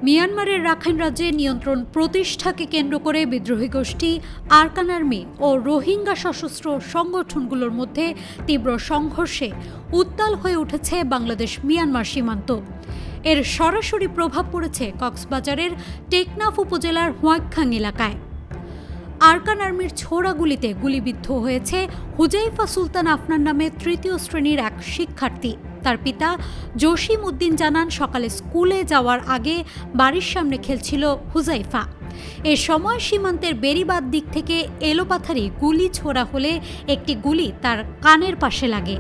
মিয়ানমারের রাখাইন রাজ্যে নিয়ন্ত্রণ প্রতিষ্ঠাকে কেন্দ্র করে বিদ্রোহী গোষ্ঠী আরকান আর্মি ও রোহিঙ্গা সশস্ত্র সংগঠনগুলোর মধ্যে তীব্র সংঘর্ষে উত্তাল হয়ে উঠেছে বাংলাদেশ মিয়ানমার সীমান্ত। এর সরাসরি প্রভাব পড়েছে কক্সবাজারের টেকনাফ উপজেলার হোয়াইকখাং এলাকায়। আরকান আর্মির ছোড়া গুলিতে গুলিবিদ্ধ হয়েছে হুজাইফা সুলতান আফনান নামে তৃতীয় শ্রেণীর এক শিক্ষার্থী। তার পিতা জসিম উদ্দিন জানান, সকালে স্কুলে যাওয়ার আগে বাড়ির সামনে খেলছিল হুজাইফা। এ সময় সীমান্তের বেড়িবাঁধ দিক থেকে এলোপাথারি গুলি ছোড়া হলে একটি গুলি তার কানের পাশে লাগে।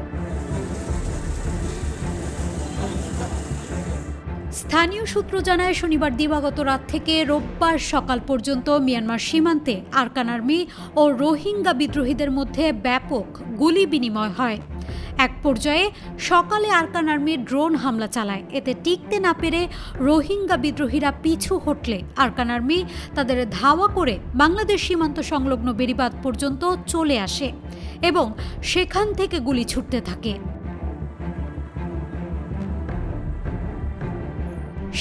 স্থানীয় সূত্র জানায়, শনিবার দিবাগত রাত থেকে রোববার সকাল পর্যন্ত মিয়ানমার সীমান্তে আরকান আর্মি ও রোহিঙ্গা বিদ্রোহীদের মধ্যে ব্যাপক গুলি বিনিময় হয়। এক পর্যায়ে সকালে আরকান আর্মি ড্রোন হামলা চালায়। এতে টিকতে না পেরে রোহিঙ্গা বিদ্রোহীরা পিছু হটলে আরকান আর্মি তাদের ধাওয়া করে বাংলাদেশ সীমান্ত সংলগ্ন বেড়িবাঁধ পর্যন্ত চলে আসে এবং সেখান থেকে গুলি ছুটতে থাকে।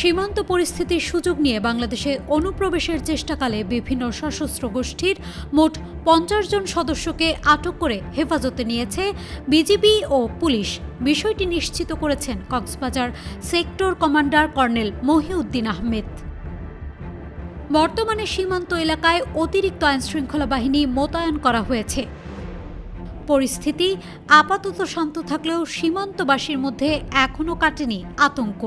সীমান্ত পরিস্থিতির সুযোগ নিয়ে বাংলাদেশে অনুপ্রবেশের চেষ্টাকালে বিভিন্ন সশস্ত্র গোষ্ঠীর মোট 50 জন সদস্যকে আটক করে হেফাজতে নিয়েছে বিজিবি ও পুলিশ। বিষয়টি নিশ্চিত করেছেন Cox's Bazar sector commander colonel Mohiuddin Ahmed. বর্তমানে সীমান্ত এলাকায় অতিরিক্ত আইনশৃঙ্খলা বাহিনী মোতায়েন করা হয়েছে। পরিস্থিতি আপাতত শান্ত থাকলেও সীমান্তবাসীর মধ্যে এখনও কাটেনি আতঙ্ক।